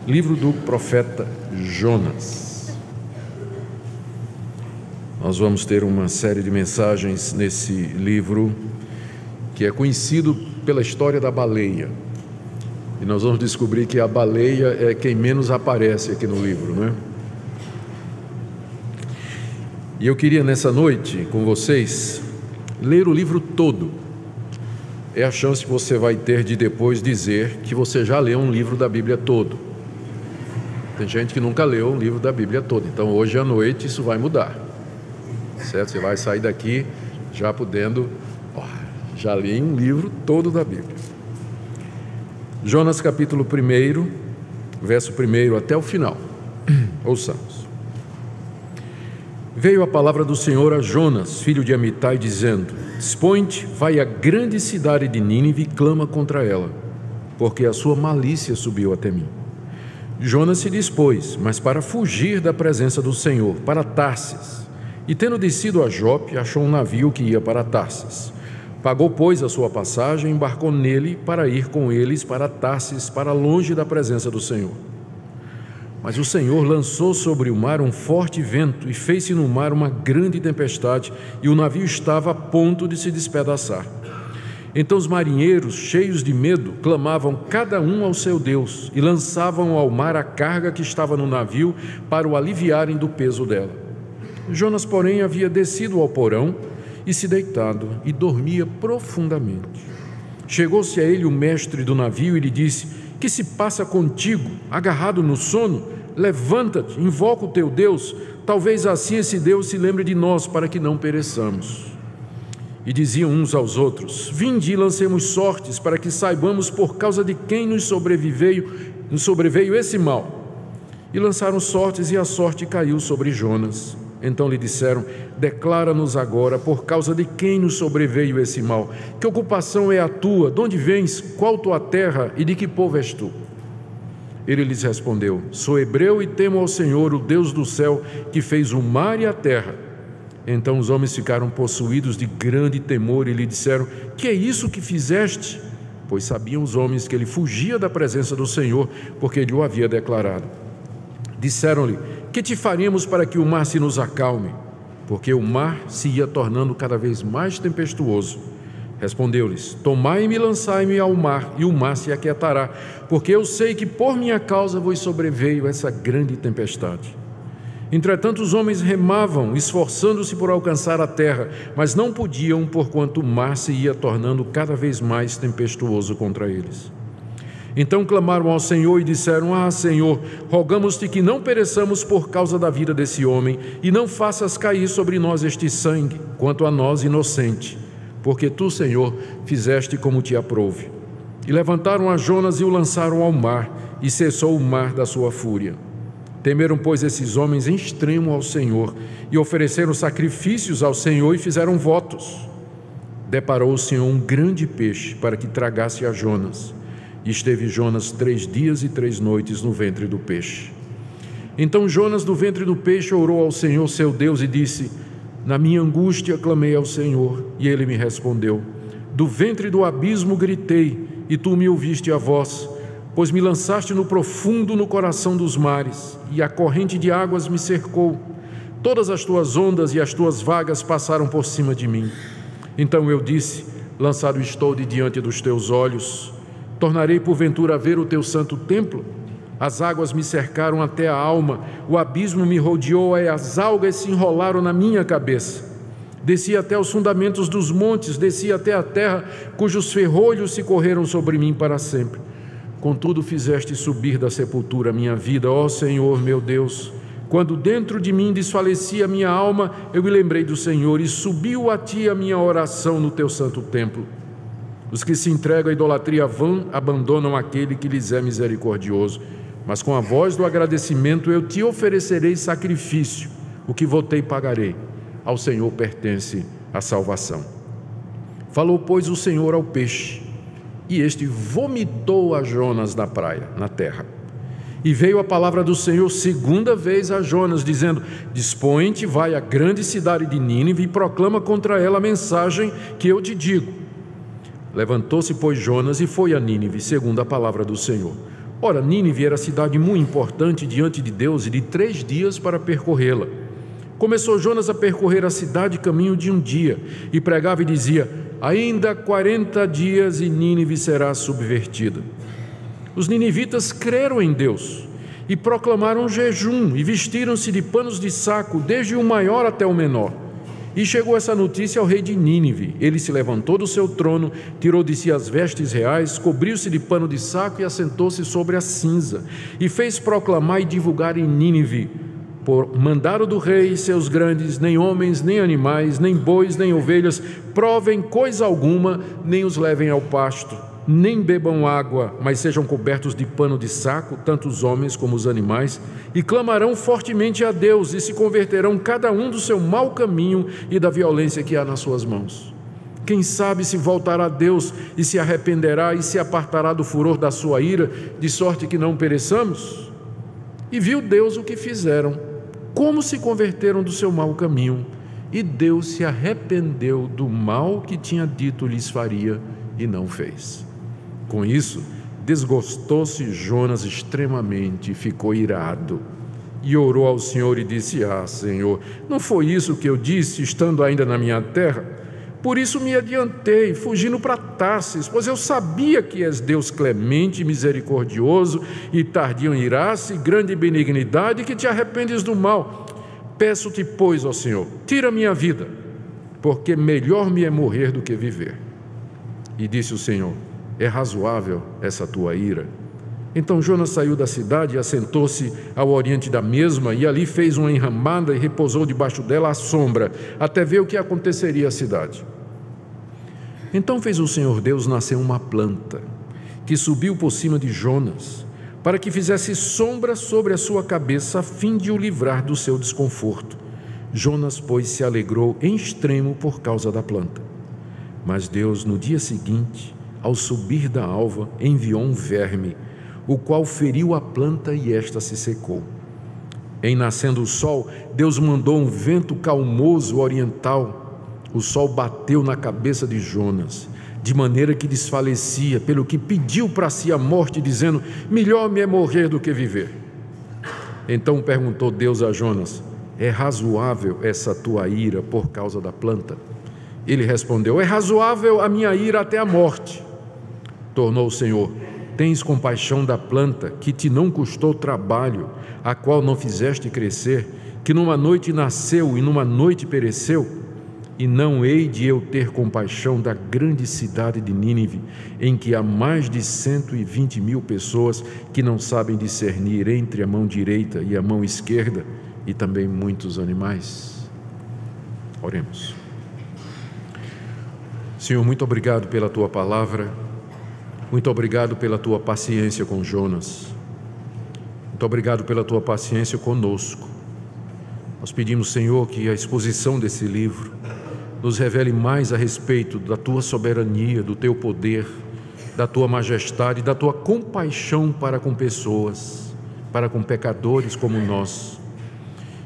Livro do profeta Jonas. Nós vamos ter uma série de mensagens nesse livro que é conhecido pela história da baleia. E nós vamos descobrir que a baleia é quem menos aparece aqui no livro, não é? E eu queria nessa noite, com vocês, ler o livro todo. É a chance que você vai ter de depois dizer que você já leu um livro da Bíblia todo. Tem gente que nunca leu um livro da Bíblia todo. Então hoje à noite isso vai mudar, certo? Você vai sair daqui já podendo, já li um livro todo da Bíblia. Jonas capítulo 1, verso 1 até o final. Ouçamos. Veio a palavra do Senhor a Jonas, filho de Amitai, dizendo: Dispõe-te, vai à grande cidade de Nínive e clama contra ela, porque a sua malícia subiu até mim. Jonas se dispôs, mas para fugir da presença do Senhor, para Tarsis. E tendo descido a Jope, achou um navio que ia para Tarsis. Pagou, pois, a sua passagem, embarcou nele para ir com eles para Tarsis, para longe da presença do Senhor. Mas o Senhor lançou sobre o mar um forte vento e fez-se no mar uma grande tempestade, e o navio estava a ponto de se despedaçar. Então os marinheiros, cheios de medo, clamavam cada um ao seu Deus e lançavam ao mar a carga que estava no navio para o aliviarem do peso dela. Jonas, porém, havia descido ao porão e se deitado e dormia profundamente. Chegou-se a ele o mestre do navio e lhe disse: Que se passa contigo, agarrado no sono? Levanta-te, invoca o teu Deus, talvez assim esse Deus se lembre de nós para que não pereçamos. E diziam uns aos outros: Vinde e lancemos sortes para que saibamos por causa de quem nos sobreveio esse mal. E lançaram sortes e a sorte caiu sobre Jonas. Então lhe disseram: Declara-nos agora por causa de quem nos sobreveio esse mal. Que ocupação é a tua? De onde vens? Qual tua terra? E de que povo és tu? Ele lhes respondeu: Sou hebreu e temo ao Senhor, o Deus do céu, que fez o mar e a terra. Então os homens ficaram possuídos de grande temor e lhe disseram: Que é isso que fizeste? Pois sabiam os homens que ele fugia da presença do Senhor, porque ele o havia declarado. Disseram-lhe: Que te faremos para que o mar se nos acalme? Porque o mar se ia tornando cada vez mais tempestuoso. Respondeu-lhes: Tomai-me e lançai-me ao mar, e o mar se aquietará, porque eu sei que por minha causa vos sobreveio essa grande tempestade. Entretanto os homens remavam, esforçando-se por alcançar a terra, mas não podiam, porquanto o mar se ia tornando cada vez mais tempestuoso contra eles. Então clamaram ao Senhor e disseram: Senhor, rogamos-te que não pereçamos por causa da vida desse homem, e não faças cair sobre nós este sangue, quanto a nós inocente, porque tu, Senhor, fizeste como te aprouve. E levantaram a Jonas e o lançaram ao mar, e cessou o mar da sua fúria. Temeram, pois, esses homens em extremo ao Senhor, e ofereceram sacrifícios ao Senhor e fizeram votos. Deparou o Senhor um grande peixe para que tragasse a Jonas, e esteve Jonas 3 dias e 3 noites no ventre do peixe. Então Jonas, do ventre do peixe, orou ao Senhor seu Deus e disse: Na minha angústia clamei ao Senhor, e ele me respondeu. Do ventre do abismo gritei, e tu me ouviste a voz, pois me lançaste no profundo, no coração dos mares, e a corrente de águas me cercou. Todas as tuas ondas e as tuas vagas passaram por cima de mim. Então eu disse: Lançado estou de diante dos teus olhos. Tornarei porventura a ver o teu santo templo? As águas me cercaram até a alma, o abismo me rodeou e as algas se enrolaram na minha cabeça. Desci até os fundamentos dos montes, desci até a terra, cujos ferrolhos se correram sobre mim para sempre. Contudo fizeste subir da sepultura a minha vida, ó Senhor meu Deus. Quando dentro de mim desfalecia a minha alma, eu me lembrei do Senhor, e subiu a ti a minha oração no teu santo templo. Os que se entregam à idolatria vã abandonam aquele que lhes é misericordioso. Mas com a voz do agradecimento eu te oferecerei sacrifício, o que votei pagarei. Ao Senhor pertence a salvação. Falou, pois, o Senhor ao peixe, e este vomitou a Jonas na praia, na terra. E veio a palavra do Senhor segunda vez a Jonas, dizendo: Dispõe-te, vai à grande cidade de Nínive e proclama contra ela a mensagem que eu te digo. Levantou-se, pois, Jonas e foi a Nínive, segundo a palavra do Senhor. Ora, Nínive era cidade muito importante diante de Deus e de 3 dias para percorrê-la. Começou Jonas a percorrer a cidade caminho de um dia e pregava e dizia: ainda 40 dias e Nínive será subvertida. Os ninivitas creram em Deus e proclamaram jejum e vestiram-se de panos de saco, desde o maior até o menor. E chegou essa notícia ao rei de Nínive. Ele se levantou do seu trono, tirou de si as vestes reais, cobriu-se de pano de saco e assentou-se sobre a cinza. E fez proclamar e divulgar em Nínive, por mandado do rei, seus grandes, nem homens, nem animais, nem bois, nem ovelhas, provem coisa alguma, nem os levem ao pasto, nem bebam água, mas sejam cobertos de pano de saco, tanto os homens como os animais, e clamarão fortemente a Deus, e se converterão cada um do seu mau caminho e da violência que há nas suas mãos. Quem sabe se voltará a Deus e se arrependerá e se apartará do furor da sua ira, de sorte que não pereçamos? E viu Deus o que fizeram, como se converteram do seu mau caminho, e Deus se arrependeu do mal que tinha dito lhes faria e não fez. Com isso, desgostou-se Jonas extremamente e ficou irado. E orou ao Senhor e disse: Senhor, não foi isso que eu disse, estando ainda na minha terra? Por isso me adiantei, fugindo para Tarsis, pois eu sabia que és Deus clemente e misericordioso, e tardio em irar-se, grande benignidade, e que te arrependes do mal. Peço-te, pois, ó Senhor, tira minha vida, porque melhor me é morrer do que viver. E disse o Senhor: é razoável essa tua ira? Então Jonas saiu da cidade e assentou-se ao oriente da mesma, e ali fez uma enramada e repousou debaixo dela à sombra, até ver o que aconteceria à cidade. Então fez o Senhor Deus nascer uma planta, que subiu por cima de Jonas, para que fizesse sombra sobre a sua cabeça, a fim de o livrar do seu desconforto. Jonas, pois, se alegrou em extremo por causa da planta. Mas Deus, no dia seguinte, ao subir da alva, enviou um verme, o qual feriu a planta e esta se secou. Em nascendo o sol, Deus mandou um vento calmoso oriental. O sol bateu na cabeça de Jonas, de maneira que desfalecia, pelo que pediu para si a morte, dizendo: melhor me é morrer do que viver. Então perguntou Deus a Jonas: é razoável essa tua ira por causa da planta? Ele respondeu: é razoável a minha ira até a morte. Tornou o Senhor: tens compaixão da planta, que te não custou trabalho, a qual não fizeste crescer, que numa noite nasceu e numa noite pereceu? E não hei de eu ter compaixão da grande cidade de Nínive, em que há mais de 120.000 pessoas que não sabem discernir entre a mão direita e a mão esquerda, e também muitos animais? Oremos. Senhor, muito obrigado pela Tua palavra, muito obrigado pela Tua paciência com Jonas, muito obrigado pela Tua paciência conosco. Nós pedimos, Senhor, que a exposição desse livro nos revele mais a respeito da Tua soberania, do Teu poder, da Tua majestade, da Tua compaixão para com pessoas, para com pecadores como nós.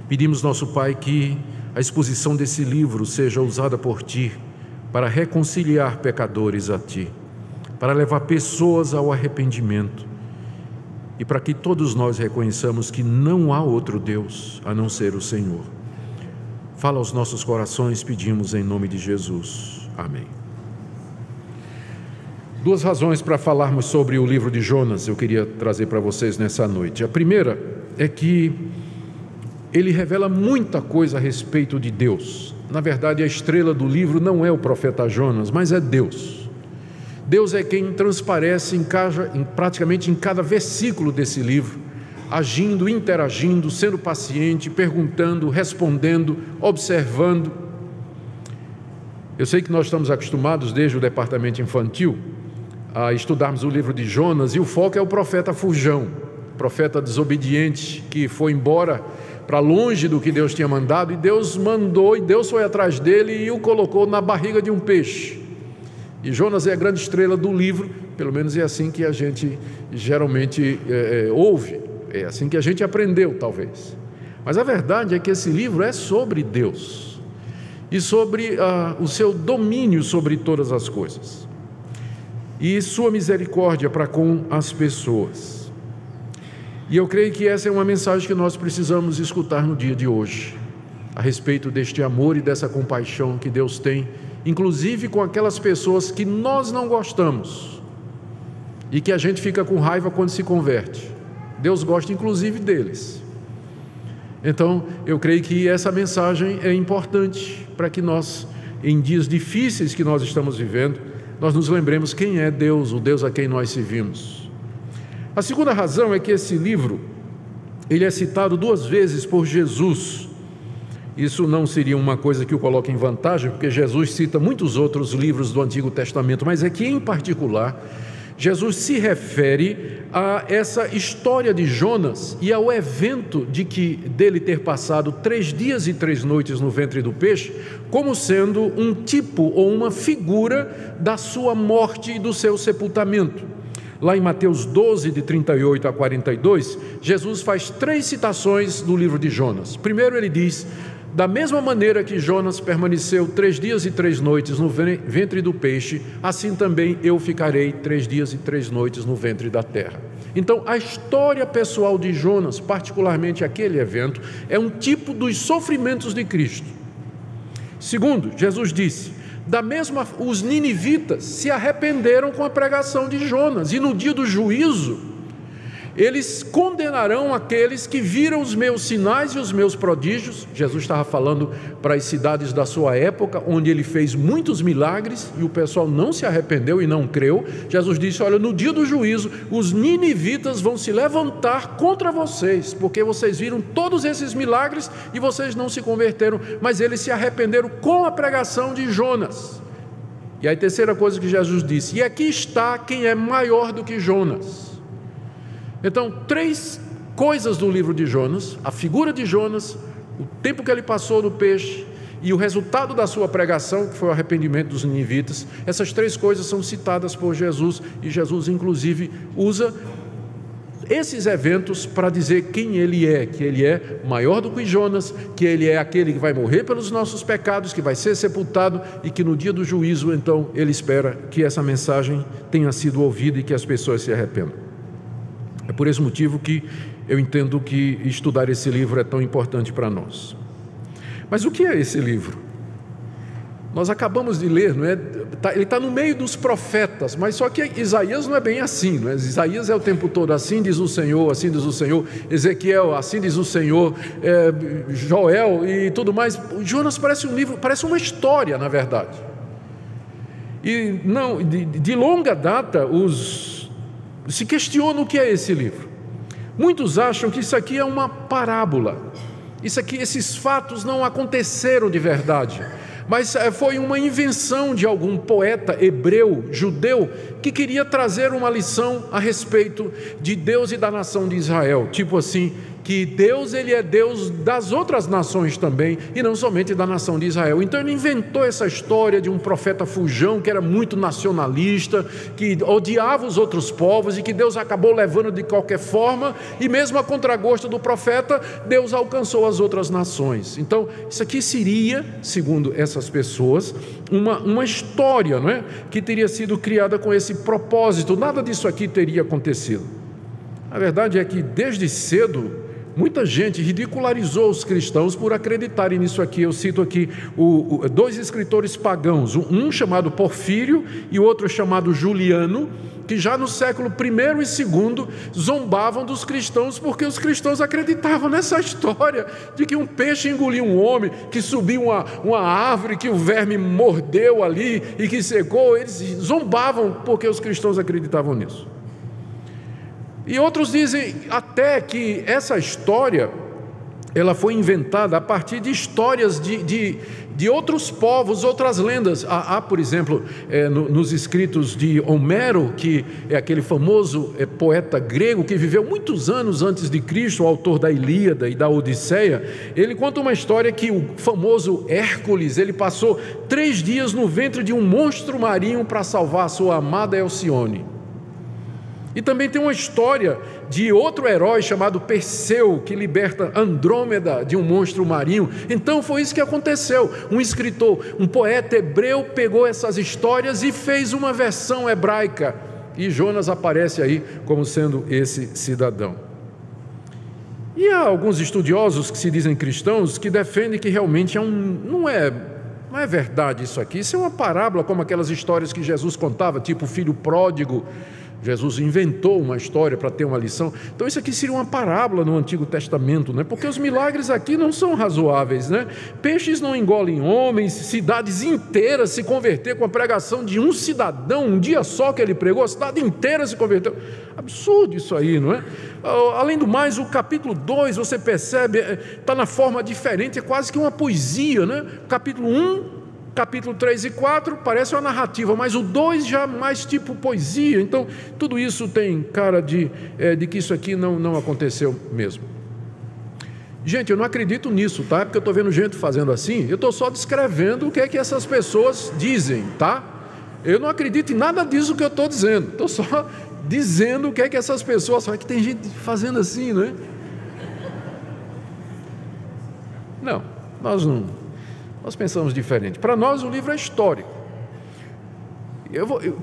Pedimos, nosso Pai, que a exposição desse livro seja usada por Ti para reconciliar pecadores a Ti, para levar pessoas ao arrependimento e para que todos nós reconheçamos que não há outro Deus a não ser o Senhor. Fala aos nossos corações, pedimos em nome de Jesus. Amém. 2 razões para falarmos sobre o livro de Jonas eu queria trazer para vocês nessa noite. A primeira é que ele revela muita coisa a respeito de Deus. Na verdade, a estrela do livro não é o profeta Jonas, mas é Deus. Deus é quem transparece praticamente em cada versículo desse livro, agindo, interagindo, sendo paciente, perguntando, respondendo, observando. Eu sei que nós estamos acostumados desde o departamento infantil a estudarmos o livro de Jonas, e o foco é o profeta fujão, profeta desobediente que foi embora para longe do que Deus tinha mandado, e Deus mandou, e Deus foi atrás dele e o colocou na barriga de um peixe. E Jonas é a grande estrela do livro, pelo menos é assim que a gente geralmente ouve, é assim que a gente aprendeu, talvez. Mas a verdade é que esse livro é sobre Deus e sobre o seu domínio sobre todas as coisas e sua misericórdia para com as pessoas. E eu creio que essa é uma mensagem que nós precisamos escutar no dia de hoje, a respeito deste amor e dessa compaixão que Deus tem, inclusive com aquelas pessoas que nós não gostamos e que a gente fica com raiva quando se converte. Deus gosta inclusive deles. Então, eu creio que essa mensagem é importante para que nós, em dias difíceis que nós estamos vivendo, nós nos lembremos quem é Deus, o Deus a quem nós servimos. A segunda razão é que esse livro, ele é citado 2 vezes por Jesus. Isso não seria uma coisa que o coloca em vantagem, porque Jesus cita muitos outros livros do Antigo Testamento, mas é que, em particular, Jesus se refere a essa história de Jonas e ao evento dele ter passado 3 dias e 3 noites no ventre do peixe, como sendo um tipo ou uma figura da sua morte e do seu sepultamento. Lá em Mateus 12, de 38 a 42, Jesus faz 3 citações do livro de Jonas. Primeiro ele diz: da mesma maneira que Jonas permaneceu 3 dias e 3 noites no ventre do peixe, assim também eu ficarei 3 dias e 3 noites no ventre da terra. Então, a história pessoal de Jonas, particularmente aquele evento, é um tipo dos sofrimentos de Cristo. Segundo, Jesus disse: os ninivitas se arrependeram com a pregação de Jonas, e no dia do juízo eles condenarão aqueles que viram os meus sinais e os meus prodígios. Jesus estava falando para as cidades da sua época, onde ele fez muitos milagres, e o pessoal não se arrependeu e não creu. Jesus disse: olha, no dia do juízo, os ninivitas vão se levantar contra vocês, porque vocês viram todos esses milagres e vocês não se converteram, mas eles se arrependeram com a pregação de Jonas. E a terceira coisa que Jesus disse: e aqui está quem é maior do que Jonas. Então, 3 coisas do livro de Jonas: a figura de Jonas, o tempo que ele passou no peixe e o resultado da sua pregação, que foi o arrependimento dos ninivitas. Essas 3 coisas são citadas por Jesus, e Jesus inclusive usa esses eventos para dizer quem ele é, que ele é maior do que Jonas, que ele é aquele que vai morrer pelos nossos pecados, que vai ser sepultado, e que no dia do juízo, então, ele espera que essa mensagem tenha sido ouvida e que as pessoas se arrependam. É por esse motivo que eu entendo que estudar esse livro é tão importante para nós. Mas o que é esse livro? Nós acabamos de ler, não é? Ele está no meio dos profetas, mas só que Isaías não é bem assim, não é? Isaías é o tempo todo: assim diz o Senhor, assim diz o Senhor. Ezequiel, assim diz o Senhor. Joel e tudo mais. Jonas parece um livro, parece uma história, na verdade. E não, de longa data, se questiona o que é esse livro. Muitos acham que isso aqui é uma parábola. Esses fatos não aconteceram de verdade, mas foi uma invenção de algum poeta hebreu, judeu, que queria trazer uma lição a respeito de Deus e da nação de Israel. Tipo assim, que Deus, ele é Deus das outras nações também, e não somente da nação de Israel. Então ele inventou essa história de um profeta fujão, que era muito nacionalista, que odiava os outros povos, e que Deus acabou levando de qualquer forma, e mesmo a contragosto do profeta, Deus alcançou as outras nações. Então isso aqui seria, segundo essas pessoas, uma história, não é? Que teria sido criada com esse propósito. Nada disso aqui teria acontecido. A verdade é que desde cedo muita gente ridicularizou os cristãos por acreditarem nisso aqui. Eu cito aqui 2 escritores pagãos, um chamado Porfírio e o outro chamado Juliano, que já no século I e II zombavam dos cristãos, porque os cristãos acreditavam nessa história de que um peixe engoliu um homem, que subiu uma árvore, que o verme mordeu ali e que secou. Eles zombavam porque os cristãos acreditavam nisso. E outros dizem até que essa história, ela foi inventada a partir de histórias de outros povos, outras lendas. Há, por exemplo, nos escritos de Homero, que é aquele famoso poeta grego que viveu muitos anos antes de Cristo, o autor da Ilíada e da Odisseia. Ele conta uma história que o famoso Hércules, ele passou 3 dias no ventre de um monstro marinho para salvar a sua amada Alcione. E também tem uma história de outro herói chamado Perseu, que liberta Andrômeda de um monstro marinho. Então foi isso que aconteceu. Um escritor, um poeta hebreu pegou essas histórias e fez uma versão hebraica. E Jonas aparece aí como sendo esse cidadão. E há alguns estudiosos que se dizem cristãos que defendem que realmente não é verdade isso aqui. Isso é uma parábola, como aquelas histórias que Jesus contava, tipo o filho pródigo. Jesus inventou uma história para ter uma lição. Então isso aqui seria uma parábola no Antigo Testamento, né? Porque os milagres aqui não são razoáveis, né? Peixes não engolem homens, cidades inteiras se converter com a pregação de um cidadão, um dia só que ele pregou, a cidade inteira se converteu. Absurdo isso aí, não é? Além do mais, o capítulo 2, você percebe, está na forma diferente, é quase que uma poesia, né? Capítulo 1, capítulo 3 e 4 parece uma narrativa, mas o 2 já mais tipo poesia. Então tudo isso tem cara de que isso aqui não aconteceu mesmo. Gente, eu não acredito nisso, tá? Porque eu estou vendo gente fazendo assim. Eu estou só descrevendo o que é que essas pessoas dizem, tá? Eu não acredito em nada disso que eu estou dizendo. Estou só dizendo o que é que essas pessoas... Só que tem gente fazendo assim, né? Não, nós pensamos diferente. Para nós o livro é histórico.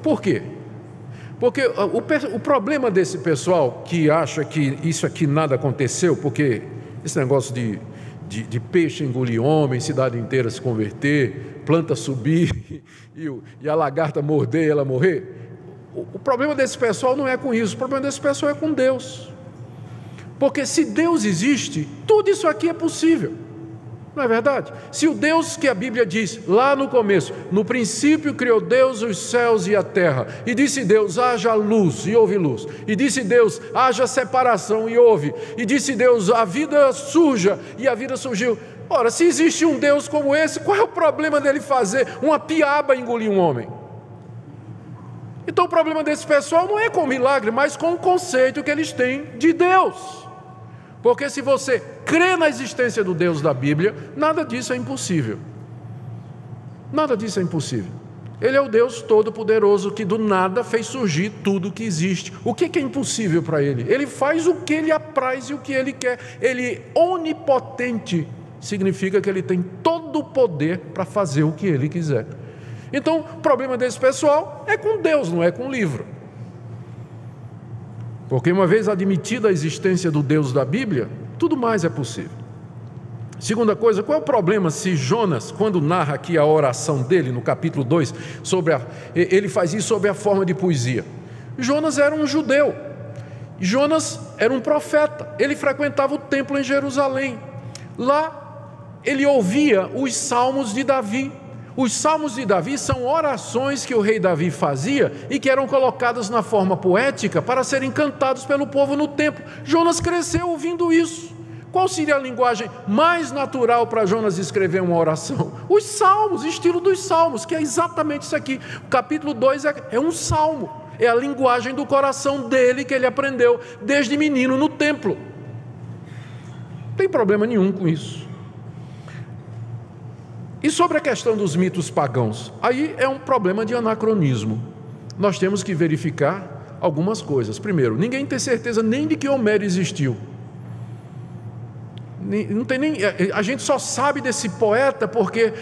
Por quê? Porque o problema desse pessoal que acha que isso aqui nada aconteceu, porque esse negócio de peixe engolir homem, cidade inteira se converter, planta subir e a lagarta morder e ela morrer, o problema desse pessoal não é com isso, o problema desse pessoal é com Deus. Porque se Deus existe, tudo isso aqui é possível. Não é verdade? Se o Deus que a Bíblia diz lá no começo, no princípio criou Deus os céus e a terra, e disse Deus, haja luz, e houve luz, e disse Deus, haja separação, e houve, e disse Deus, a vida surja, e a vida surgiu. Ora, se existe um Deus como esse, qual é o problema dele fazer uma piaba engolir um homem? Então o problema desse pessoal não é com o milagre, mas com o conceito que eles têm de Deus. Porque se você crê na existência do Deus da Bíblia, nada disso é impossível. Nada disso é impossível. Ele é o Deus Todo-Poderoso que do nada fez surgir tudo que existe. O que é impossível para Ele? Ele faz o que Ele apraz e o que Ele quer. Ele é onipotente, significa que Ele tem todo o poder para fazer o que Ele quiser. Então, o problema desse pessoal é com Deus, não é com o livro. Porque uma vez admitida a existência do Deus da Bíblia, tudo mais é possível. Segunda coisa, qual é o problema se Jonas, quando narra aqui a oração dele, no capítulo 2, ele faz isso sob a forma de poesia? Jonas era um judeu, Jonas era um profeta, ele frequentava o templo em Jerusalém. Lá ele ouvia os salmos de Davi. Os salmos de Davi são orações que o rei Davi fazia e que eram colocadas na forma poética para serem cantados pelo povo no templo. Jonas cresceu ouvindo isso. Qual seria a linguagem mais natural para Jonas escrever uma oração? Os salmos, estilo dos salmos, que é exatamente isso aqui. O capítulo 2 é um salmo, é a linguagem do coração dele que ele aprendeu desde menino no templo. Não tem problema nenhum com isso. E sobre a questão dos mitos pagãos, aí é um problema de anacronismo. Nós temos que verificar algumas coisas. Primeiro, ninguém tem certeza nem de que Homero existiu. Não tem nem, a gente só sabe desse poeta porque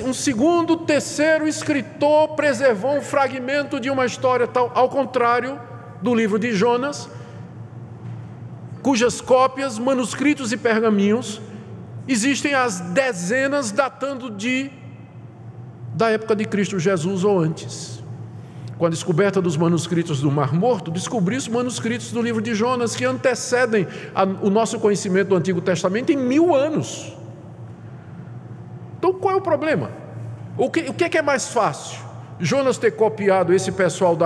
um segundo, terceiro escritor preservou um fragmento de uma história tal, ao contrário do livro de Jonas, cujas cópias, manuscritos e pergaminhos existem as dezenas datando da época de Cristo Jesus ou antes. Com a descoberta dos manuscritos do Mar Morto, descobriu-se manuscritos do livro de Jonas que antecedem o nosso conhecimento do Antigo Testamento em 1000 anos. Então qual é o problema? O que é mais fácil? Jonas ter copiado esse pessoal,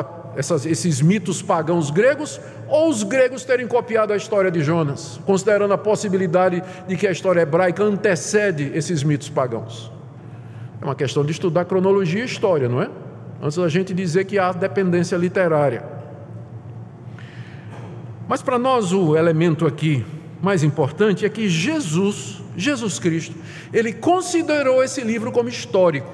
esses mitos pagãos gregos, ou os gregos terem copiado a história de Jonas, considerando a possibilidade de que a história hebraica antecede esses mitos pagãos? É uma questão de estudar cronologia e história, não é? Antes da gente dizer que há dependência literária. Mas para nós o elemento aqui mais importante é que Jesus Cristo, ele considerou esse livro como histórico.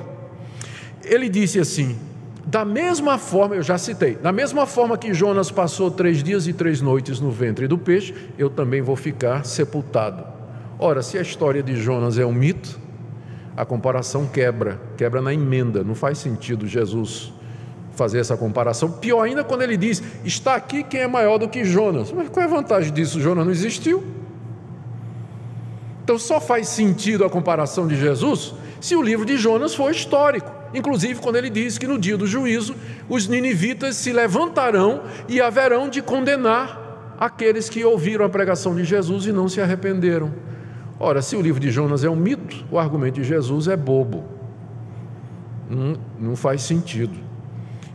Ele disse assim: da mesma forma, eu já citei, da mesma forma que Jonas passou 3 dias e 3 noites no ventre do peixe, eu também vou ficar sepultado. Ora, se a história de Jonas é um mito, a comparação quebra na emenda. Não faz sentido Jesus fazer essa comparação. Pior ainda quando ele diz, está aqui quem é maior do que Jonas. Mas qual é a vantagem disso? Jonas não existiu. Então só faz sentido a comparação de Jesus se o livro de Jonas for histórico. Inclusive quando ele diz que no dia do juízo os ninivitas se levantarão e haverão de condenar aqueles que ouviram a pregação de Jesus e não se arrependeram. Ora, se o livro de Jonas é um mito, o argumento de Jesus é bobo. Não faz sentido.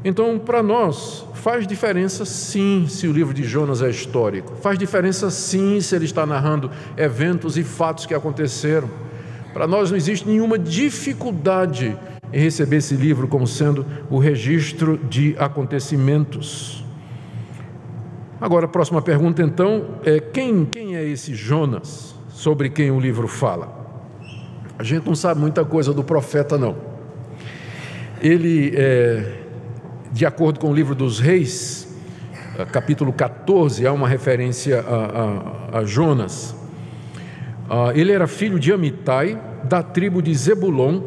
Então, para nós, faz diferença sim se o livro de Jonas é histórico. Faz diferença sim se ele está narrando eventos e fatos que aconteceram. Para nós não existe nenhuma dificuldade em receber esse livro como sendo o registro de acontecimentos. Agora, a próxima pergunta então é quem é esse Jonas sobre quem o livro fala? A gente não sabe muita coisa do profeta não. Ele de acordo com o livro dos Reis, capítulo 14, há uma referência a Jonas. Ele era filho de Amitai, da tribo de Zebulon,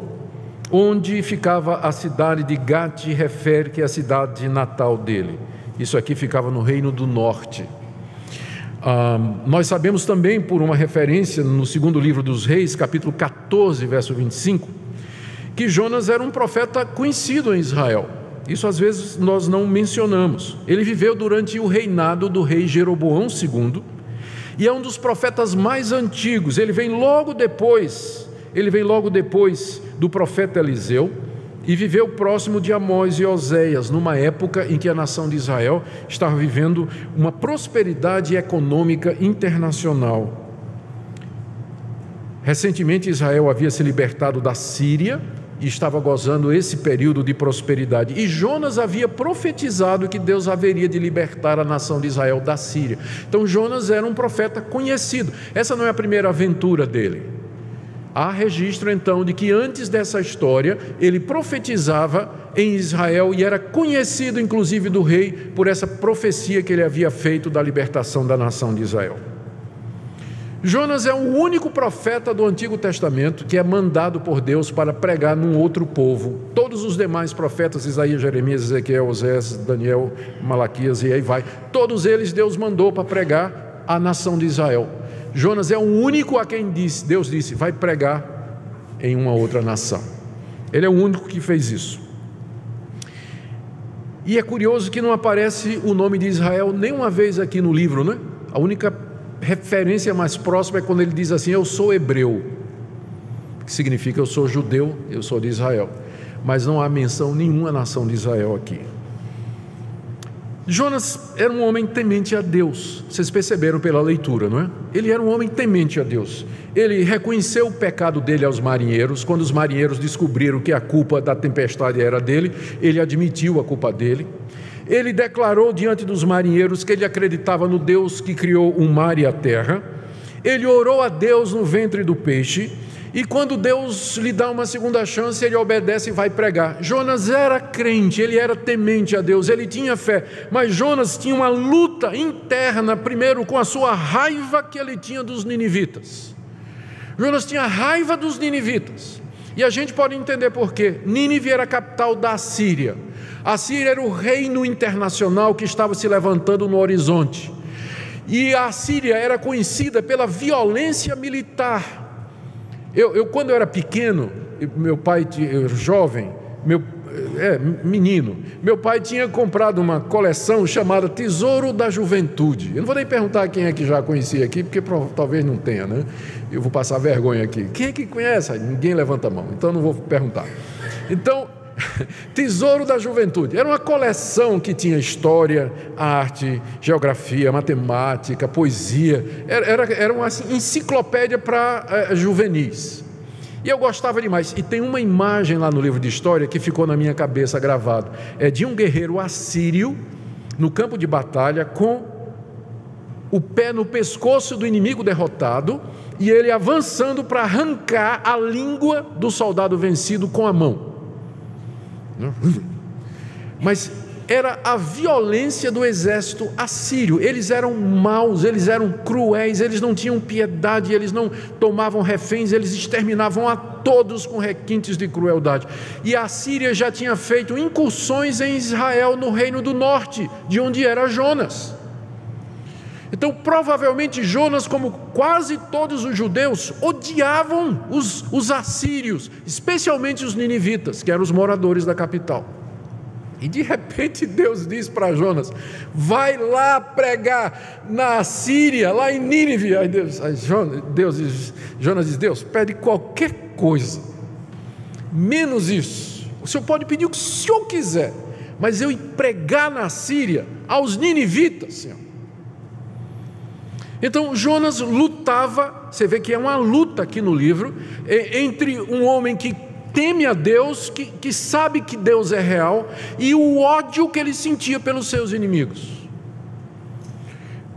onde ficava a cidade de Gat-Hefer, que é a cidade natal dele. Isso aqui ficava no Reino do Norte. Nós sabemos também, por uma referência no segundo livro dos Reis, capítulo 14, verso 25, que Jonas era um profeta conhecido em Israel. Isso às vezes nós não mencionamos. Ele viveu durante o reinado do rei Jeroboão II e é um dos profetas mais antigos. Ele vem logo depois do profeta Eliseu e viveu próximo de Amós e Oséias, numa época em que a nação de Israel estava vivendo uma prosperidade econômica internacional. Recentemente Israel havia se libertado da Síria e estava gozando esse período de prosperidade. E Jonas havia profetizado que Deus haveria de libertar a nação de Israel da Síria. Então Jonas era um profeta conhecido. Essa não é a primeira aventura dele. Há registro então de que antes dessa história ele profetizava em Israel e era conhecido inclusive do rei por essa profecia que ele havia feito da libertação da nação de Israel. Jonas é o único profeta do Antigo Testamento que é mandado por Deus para pregar num outro povo. Todos os demais profetas, Isaías, Jeremias, Ezequiel, Osés, Daniel, Malaquias e aí vai, todos eles Deus mandou para pregar a nação de Israel. Jonas é o único a quem Deus disse, vai pregar em uma outra nação. Ele é o único que fez isso. E é curioso que não aparece o nome de Israel nenhuma vez aqui no livro, né? A única referência mais próxima é quando ele diz assim, eu sou hebreu, que significa eu sou judeu, eu sou de Israel, mas não há menção nenhuma à nação de Israel aqui. Jonas era um homem temente a Deus, vocês perceberam pela leitura, não é? Ele era um homem temente a Deus. Ele reconheceu o pecado dele aos marinheiros. Quando os marinheiros descobriram que a culpa da tempestade era dele, ele admitiu a culpa dele. Ele declarou diante dos marinheiros que ele acreditava no Deus que criou o mar e a terra. Ele orou a Deus no ventre do peixe. E quando Deus lhe dá uma segunda chance, ele obedece e vai pregar. Jonas era crente, ele era temente a Deus, ele tinha fé. Mas Jonas tinha uma luta interna, primeiro com a sua raiva que ele tinha dos ninivitas. Jonas tinha raiva dos ninivitas. E a gente pode entender por quê. Nínive era a capital da Síria. A Síria era o reino internacional que estava se levantando no horizonte. E a Síria era conhecida pela violência militar. Quando eu era pequeno, meu pai, jovem, menino, meu pai tinha comprado uma coleção chamada Tesouro da Juventude. Eu não vou nem perguntar quem é que já conhecia aqui, porque talvez não tenha, né? Eu vou passar vergonha aqui. Quem é que conhece? Ninguém levanta a mão, então não vou perguntar. Então, Tesouro da Juventude era uma coleção que tinha história, arte, geografia, matemática, poesia. Era uma enciclopédia para juvenis. E eu gostava demais. E tem uma imagem lá no livro de história que ficou na minha cabeça gravado. É de um guerreiro assírio no campo de batalha com o pé no pescoço do inimigo derrotado e ele avançando para arrancar a língua do soldado vencido com a mão. Mas era a violência do exército assírio. Eles eram maus, eles eram cruéis, eles não tinham piedade, eles não tomavam reféns, eles exterminavam a todos com requintes de crueldade. E a Síria já tinha feito incursões em Israel, no reino do norte, de onde era Jonas. Então, provavelmente Jonas, como quase todos os judeus, odiavam os assírios, especialmente os ninivitas, que eram os moradores da capital. E de repente Deus diz para Jonas: vai lá pregar na Síria, lá em Nínive. Aí Jonas diz: Deus, pede qualquer coisa, menos isso. O senhor pode pedir o que o senhor quiser, mas eu ir pregar na Síria aos ninivitas, Senhor. Então Jonas lutava, você vê que é uma luta aqui no livro, entre um homem que teme a Deus, que sabe que Deus é real, e o ódio que ele sentia pelos seus inimigos.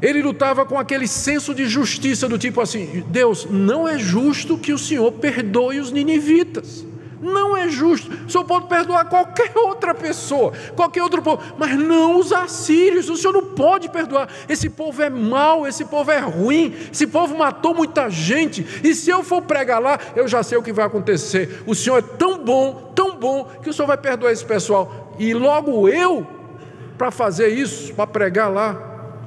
Ele lutava com aquele senso de justiça, do tipo assim: Deus, não é justo que o Senhor perdoe os ninivitas. Não é justo. O Senhor pode perdoar qualquer outra pessoa, qualquer outro povo, mas não os assírios. O Senhor não pode perdoar. Esse povo é mau, esse povo é ruim, esse povo matou muita gente, e se eu for pregar lá, eu já sei o que vai acontecer. O Senhor é tão bom, que o Senhor vai perdoar esse pessoal. E logo eu, para fazer isso, para pregar lá.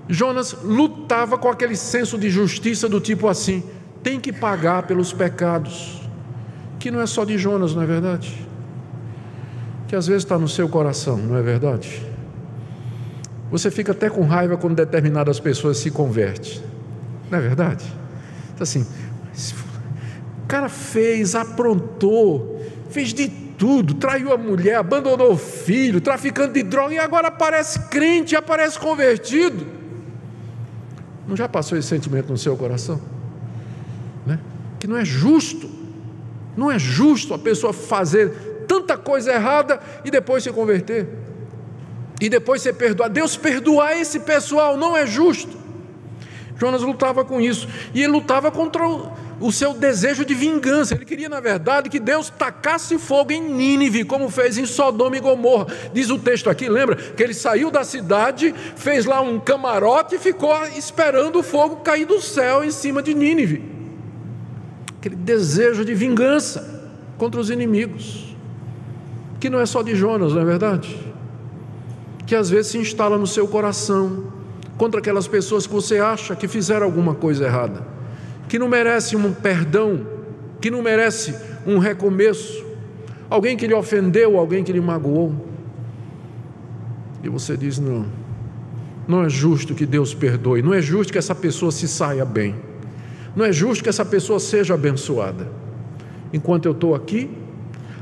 Jonas lutava com aquele senso de justiça, do tipo assim: tem que pagar pelos pecados, que não é só de Jonas, não é verdade? Que às vezes está no seu coração, não é verdade? Você fica até com raiva quando determinadas pessoas se convertem, não é verdade? Assim, o cara fez, aprontou, fez de tudo, traiu a mulher, abandonou o filho, traficando de droga, e agora aparece crente, aparece convertido. Não já passou esse sentimento no seu coração? Né? Que não é justo. Não é justo a pessoa fazer tanta coisa errada e depois se converter, e depois ser perdoado. Deus perdoar esse pessoal não é justo. Jonas lutava com isso, e ele lutava contra o seu desejo de vingança. Ele queria, na verdade, que Deus tacasse fogo em Nínive, como fez em Sodoma e Gomorra. Diz o texto aqui, lembra? Que ele saiu da cidade, fez lá um camarote e ficou esperando o fogo cair do céu em cima de Nínive. Aquele desejo de vingança contra os inimigos, que não é só de Jonas, não é verdade? Que às vezes se instala no seu coração, contra aquelas pessoas que você acha que fizeram alguma coisa errada, que não merece um perdão, que não merece um recomeço, alguém que lhe ofendeu, alguém que lhe magoou, e você diz: não é justo que Deus perdoe, não é justo que essa pessoa se saia bem, não é justo que essa pessoa seja abençoada. Enquanto eu estou aqui,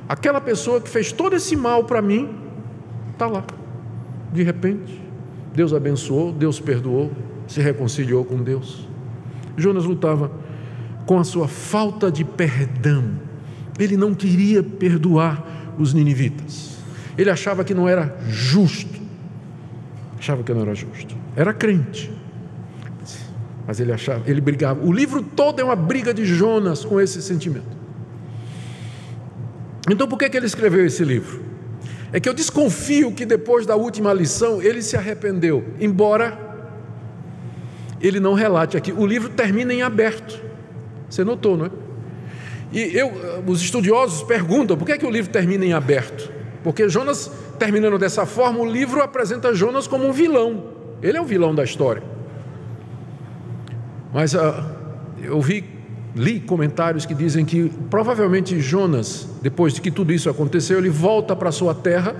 aquela pessoa que fez todo esse mal para mim está lá. De repente, Deus abençoou, Deus perdoou, se reconciliou com Deus. Jonas lutava com a sua falta de perdão. Ele não queria perdoar os ninivitas. Ele achava que não era justo. Era crente, mas ele brigava. O livro todo é uma briga de Jonas com esse sentimento. Então por que ele escreveu esse livro? É que eu desconfio que depois da última lição ele se arrependeu, embora ele não relate aqui. O livro termina em aberto, você notou, não é? E os estudiosos perguntam: por que o livro termina em aberto? Porque Jonas, terminando dessa forma, o livro apresenta Jonas como um vilão. Ele é o vilão da história. Mas eu li comentários que dizem que provavelmente Jonas, depois de que tudo isso aconteceu, ele volta para a sua terra.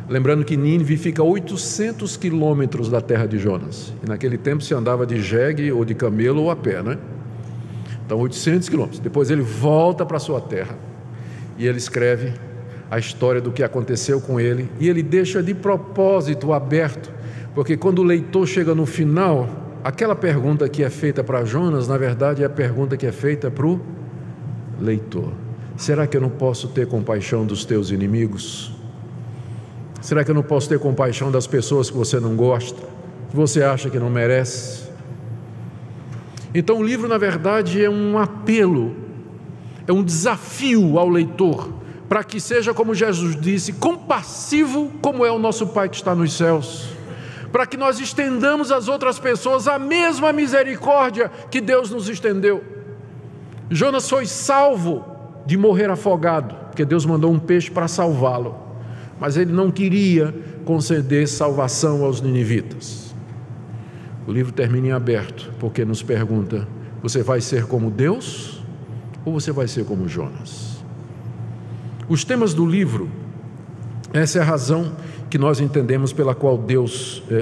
Lembrando que Nínive fica a 800 quilômetros da terra de Jonas, e naquele tempo se andava de jegue ou de camelo ou a pé, né? Então 800 quilômetros. Depois ele volta para a sua terra e ele escreve a história do que aconteceu com ele, e ele deixa de propósito aberto, porque quando o leitor chega no final, aquela pergunta que é feita para Jonas, na verdade é a pergunta que é feita para o leitor: será que eu não posso ter compaixão dos teus inimigos? Será que eu não posso ter compaixão das pessoas que você não gosta, que você acha que não merece? Então o livro, na verdade, é um apelo, é um desafio ao leitor para que seja, como Jesus disse, compassivo como é o nosso Pai que está nos céus, para que nós estendamos às outras pessoas a mesma misericórdia que Deus nos estendeu. Jonas foi salvo de morrer afogado, porque Deus mandou um peixe para salvá-lo, mas ele não queria conceder salvação aos ninivitas. O livro termina em aberto, porque nos pergunta: você vai ser como Deus ou você vai ser como Jonas? Os temas do livro, essa é a razão que nós entendemos pela qual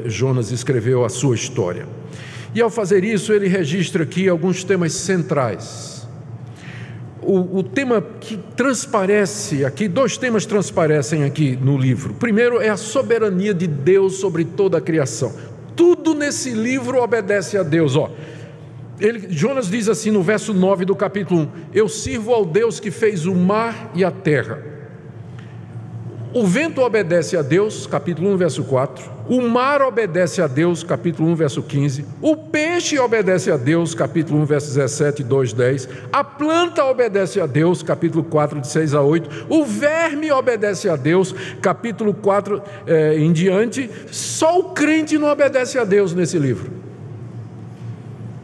Jonas escreveu a sua história. E ao fazer isso, ele registra aqui alguns temas centrais. O tema que transparece aqui, 2 temas transparecem aqui no livro. Primeiro é a soberania de Deus sobre toda a criação. Tudo nesse livro obedece a Deus. Jonas diz assim no verso 9 do capítulo 1: eu sirvo ao Deus que fez o mar e a terra. O vento obedece a Deus, capítulo 1, verso 4. O mar obedece a Deus, capítulo 1, verso 15. O peixe obedece a Deus, capítulo 1, verso 17, 2, 10. A planta obedece a Deus, capítulo 4, de 6 a 8. O verme obedece a Deus, capítulo 4 em diante. Só o crente não obedece a Deus nesse livro.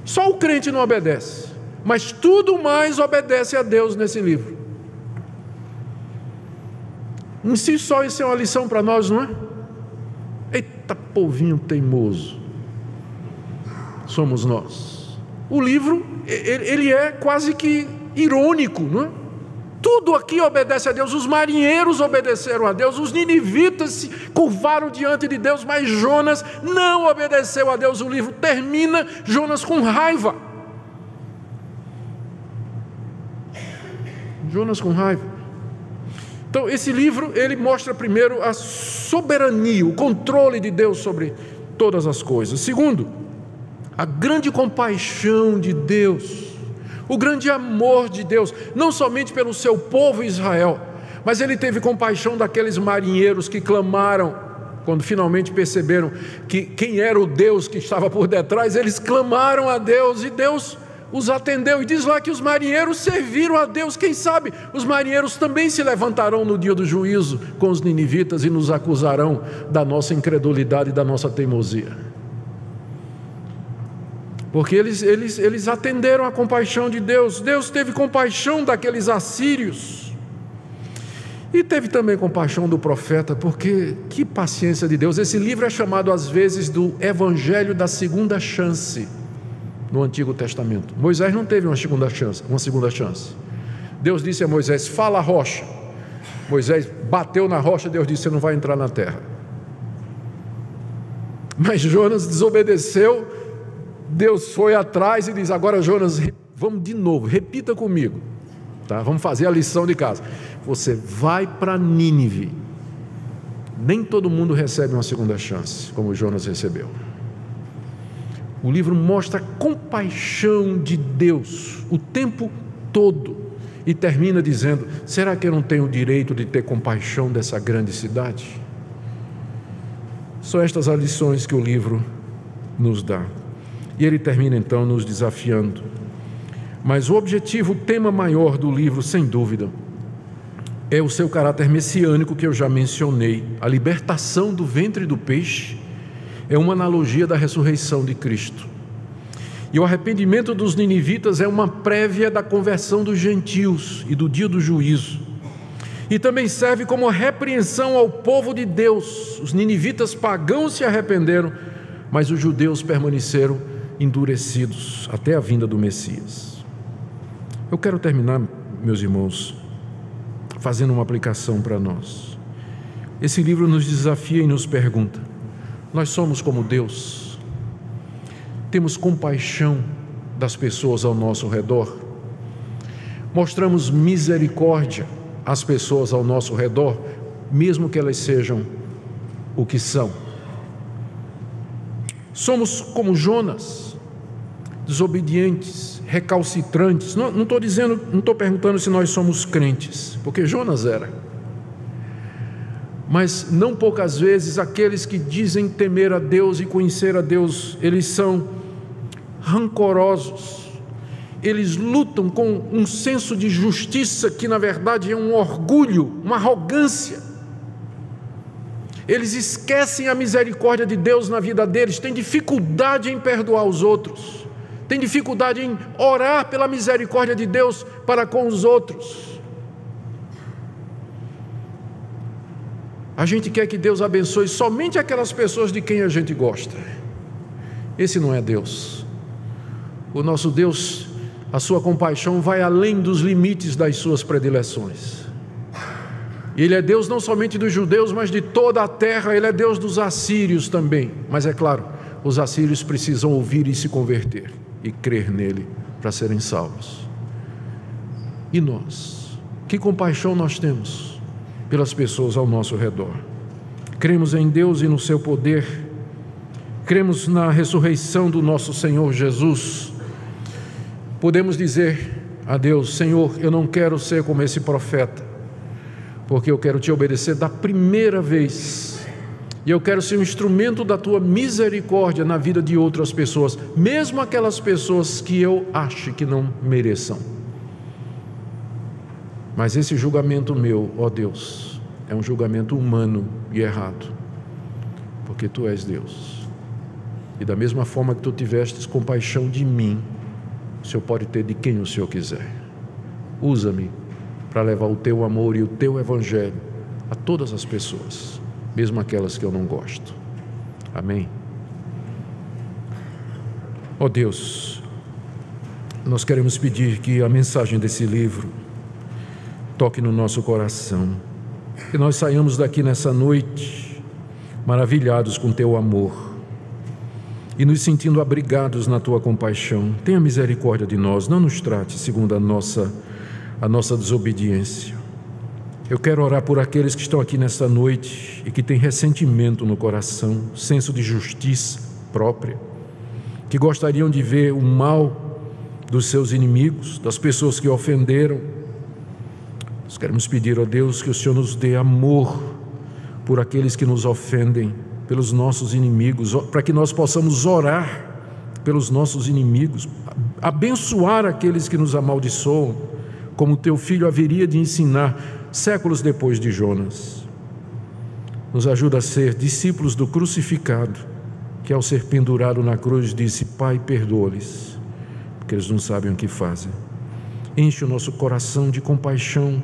Só o crente não obedece, mas tudo mais obedece a Deus nesse livro. Em si só isso é uma lição para nós, não é? Eita, povinho teimoso somos nós. O livro, ele é quase que irônico, não é? Tudo aqui obedece a Deus. Os marinheiros obedeceram a Deus, os ninivitas se curvaram diante de Deus, mas Jonas não obedeceu a Deus. O livro termina Jonas com raiva. Jonas com raiva. Então, esse livro, ele mostra primeiro a soberania, o controle de Deus sobre todas as coisas. Segundo, a grande compaixão de Deus, o grande amor de Deus, não somente pelo seu povo Israel, mas ele teve compaixão daqueles marinheiros que clamaram, quando finalmente perceberam que quem era o Deus que estava por detrás. Eles clamaram a Deus e Deus os atendeu, e diz lá que os marinheiros serviram a Deus. Quem sabe os marinheiros também se levantarão no dia do juízo com os ninivitas e nos acusarão da nossa incredulidade e da nossa teimosia, porque eles atenderam a compaixão de Deus. Deus teve compaixão daqueles assírios e teve também compaixão do profeta, porque que paciência de Deus. Esse livro é chamado às vezes do Evangelho da segunda chance. No Antigo Testamento, Moisés não teve uma segunda chance. Deus disse a Moisés: fala a rocha. Moisés bateu na rocha, Deus disse: você não vai entrar na terra. Mas Jonas desobedeceu, Deus foi atrás e diz: agora Jonas, vamos de novo, repita comigo, tá? Vamos fazer a lição de casa. Você vai para Nínive. Nem todo mundo recebe uma segunda chance, como Jonas recebeu. O livro mostra a compaixão de Deus o tempo todo e termina dizendo: será que eu não tenho o direito de ter compaixão dessa grande cidade? São estas as lições que o livro nos dá. E ele termina então nos desafiando. Mas o objetivo, o tema maior do livro, sem dúvida, é o seu caráter messiânico, que eu já mencionei. A libertação do ventre do peixe é uma analogia da ressurreição de Cristo. E o arrependimento dos ninivitas é uma prévia da conversão dos gentios e do dia do juízo. E também serve como repreensão ao povo de Deus. Os ninivitas pagãos se arrependeram, mas os judeus permaneceram endurecidos até a vinda do Messias. Eu quero terminar, meus irmãos, fazendo uma aplicação para nós. Esse livro nos desafia e nos pergunta: nós somos como Deus? Temos compaixão das pessoas ao nosso redor? Mostramos misericórdia às pessoas ao nosso redor, mesmo que elas sejam o que são? Somos como Jonas, desobedientes, recalcitrantes? Não estou perguntando se nós somos crentes, porque Jonas era. Mas não poucas vezes aqueles que dizem temer a Deus e conhecer a Deus, eles são rancorosos eles lutam com um senso de justiça que na verdade é um orgulho, uma arrogância. Eles esquecem a misericórdia de Deus na vida deles, têm dificuldade em perdoar os outros, têm dificuldade em orar pela misericórdia de Deus para com os outros. A gente quer que Deus abençoe somente aquelas pessoas de quem a gente gosta. Esse não é Deus. O nosso Deus, a sua compaixão vai além dos limites das suas predileções. Ele é Deus não somente dos judeus, mas de toda a terra. Ele é Deus dos assírios também. Mas é claro, os assírios precisam ouvir e se converter e crer nele para serem salvos. E nós? Que compaixão nós temos pelas pessoas ao nosso redor? Cremos em Deus e no seu poder. Cremos na ressurreição do nosso Senhor Jesus. Podemos dizer a Deus: Senhor, eu não quero ser como esse profeta, porque eu quero te obedecer da primeira vez, e eu quero ser um instrumento da tua misericórdia na vida de outras pessoas, mesmo aquelas pessoas que eu acho que não mereçam. Mas esse julgamento meu, ó Deus, é um julgamento humano e errado, porque tu és Deus, e da mesma forma que tu tivestes compaixão de mim, o Senhor pode ter de quem o Senhor quiser. Usa-me para levar o teu amor e o teu evangelho a todas as pessoas, mesmo aquelas que eu não gosto. Amém? Ó Deus, nós queremos pedir que a mensagem desse livro toque no nosso coração, que nós saiamos daqui nessa noite maravilhados com teu amor e nos sentindo abrigados na tua compaixão. Tenha misericórdia de nós, não nos trate segundo a nossa desobediência. Eu quero orar por aqueles que estão aqui nesta noite e que têm ressentimento no coração, senso de justiça própria, que gostariam de ver o mal dos seus inimigos, das pessoas que ofenderam. Nós queremos pedir a Deus que o Senhor nos dê amor por aqueles que nos ofendem, pelos nossos inimigos, para que nós possamos orar pelos nossos inimigos, abençoar aqueles que nos amaldiçoam, como teu filho haveria de ensinar séculos depois de Jonas. Nos ajuda a ser discípulos do crucificado, que ao ser pendurado na cruz disse: Pai, perdoa-lhes, porque eles não sabem o que fazem. Enche o nosso coração de compaixão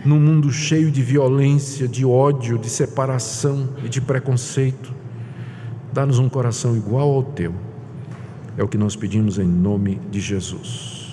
num mundo cheio de violência, de ódio, de separação e de preconceito. Dá-nos um coração igual ao teu. É o que nós pedimos em nome de Jesus.